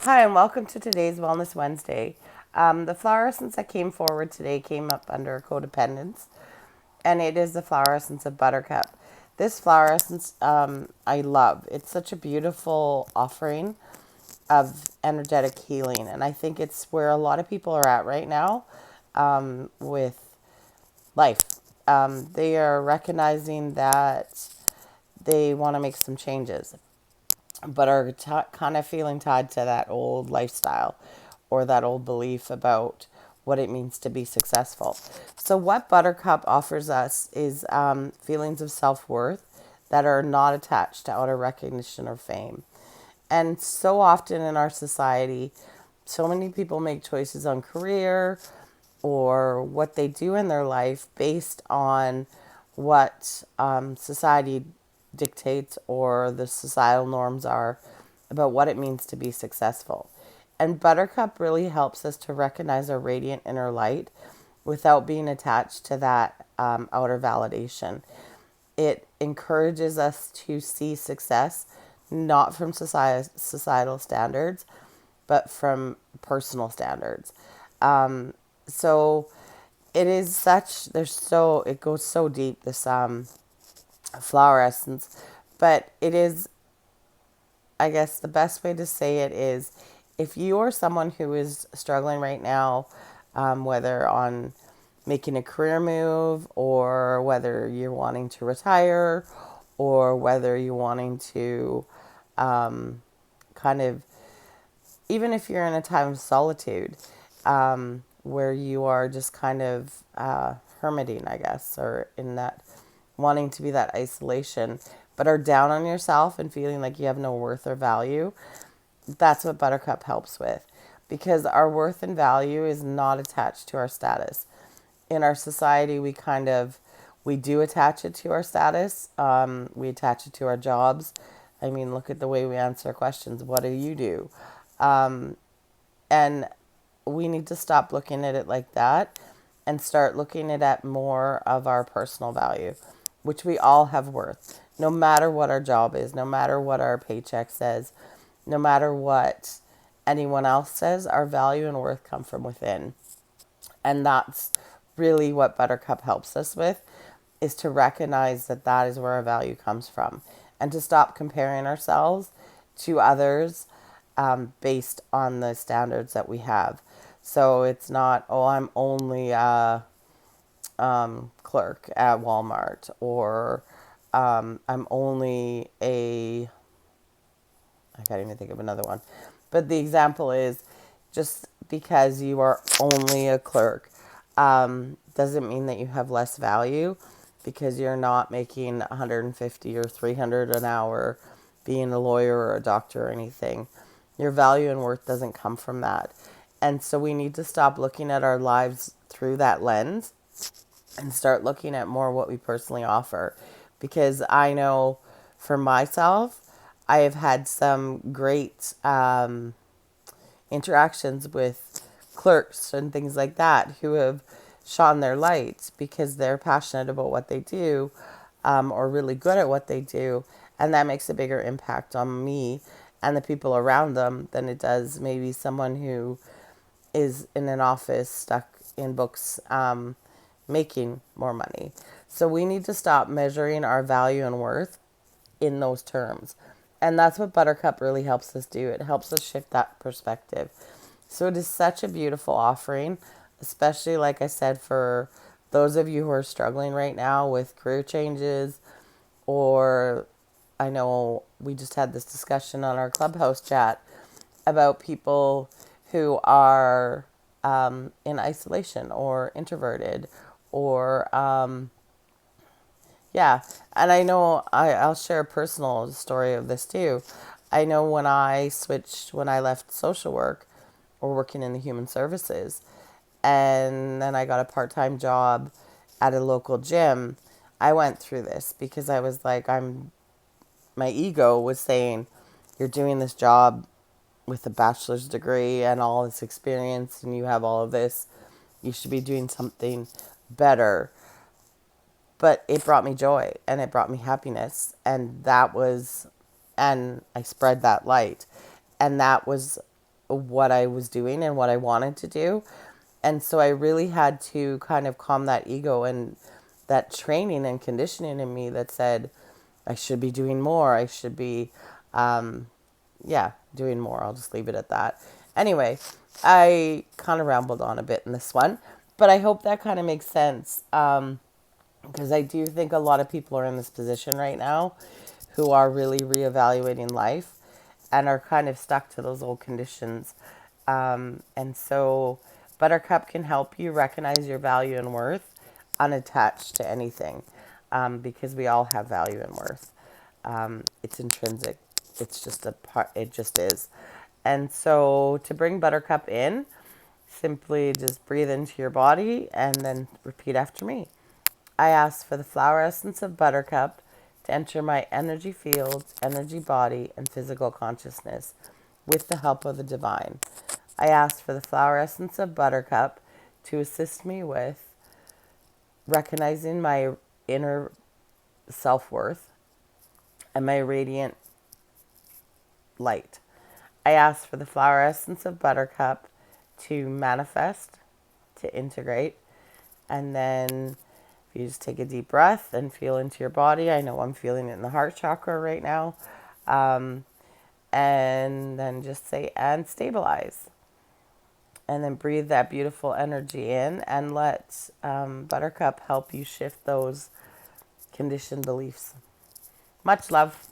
Hi, and welcome to today's Wellness Wednesday. The flower essence that came forward today came up under codependence, and it is the flower essence of buttercup. This flower essence I love. It's such a beautiful offering of energetic healing, and I think it's where a lot of people are at right now with life. They are recognizing that they want to make some changes, but are kind of feeling tied to that old lifestyle or that old belief about what it means to be successful. So, what Buttercup offers us is feelings of self worth that are not attached to outer recognition or fame. And so often in our society, so many people make choices on career or what they do in their life based on what society dictates or the societal norms are about what it means to be successful. And Buttercup really helps us to recognize our radiant inner light without being attached to that outer validation. It encourages us to see success not from societal standards, but from personal standards. So it is such, it goes so deep, this flower essence, but it is, I guess the best way to say it is, if you are someone who is struggling right now, whether on making a career move or whether you're wanting to retire or whether you're wanting to kind of, even if you're in a time of solitude, where you are just kind of hermiting, I guess, or in that wanting to be that isolation, but are down on yourself and feeling like you have no worth or value, that's what Buttercup helps with. Because our worth and value is not attached to our status. In our society, we do attach it to our status. We attach it to our jobs. I mean, look at the way we answer questions. What do you do? And we need to stop looking at it like that and start looking at it more of our personal value, which we all have worth. No matter what our job is, no matter what our paycheck says, no matter what anyone else says, our value and worth come from within. And that's really what Buttercup helps us with, is to recognize that that is where our value comes from and to stop comparing ourselves to others based on the standards that we have. So it's not, oh, I'm only a clerk at Walmart, or I'm only I can't even think of another one. But the example is, just because you are only a clerk doesn't mean that you have less value because you're not making 150 or 300 an hour being a lawyer or a doctor or anything. Your value and worth doesn't come from that. And so we need to stop looking at our lives through that lens and start looking at more what we personally offer. Because I know for myself, I have had some great interactions with clerks and things like that who have shone their light because they're passionate about what they do, or really good at what they do. And that makes a bigger impact on me and the people around them than it does maybe someone who is in an office stuck in books, making more money. So we need to stop measuring our value and worth in those terms. And that's what Buttercup really helps us do. It helps us shift that perspective. So it is such a beautiful offering, especially, like I said, for those of you who are struggling right now with career changes, or I know we just had this discussion on our Clubhouse chat about people who are in isolation or introverted, or yeah. And I know I'll share a personal story of this too. I know when I left social work or working in the human services, and then I got a part-time job at a local gym, I went through this because I was like, my ego was saying, you're doing this job with a bachelor's degree and all this experience and you have all of this. You should be doing something better. But it brought me joy and it brought me happiness. And I spread that light. And that was what I was doing and what I wanted to do. And so I really had to kind of calm that ego and that training and conditioning in me that said I should be doing more. I should be, doing more. I'll just leave it at that. Anyway, I kind of rambled on a bit in this one, but I hope that kind of makes sense. Because I do think a lot of people are in this position right now who are really reevaluating life and are kind of stuck to those old conditions. And so Buttercup can help you recognize your value and worth unattached to anything, because we all have value and worth. It's intrinsic. It's just a part, it just is. And so to bring Buttercup in, simply just breathe into your body and then repeat after me. I ask for the flower essence of Buttercup to enter my energy field, energy body, and physical consciousness with the help of the divine. I ask for the flower essence of Buttercup to assist me with recognizing my inner self-worth and my radiant light. I ask for the flower essence of Buttercup to manifest, to integrate, and then if you just take a deep breath and feel into your body. I know I'm feeling it in the heart chakra right now. And then just say, and stabilize. And then breathe that beautiful energy in and let Buttercup help you shift those conditioned beliefs. Much love.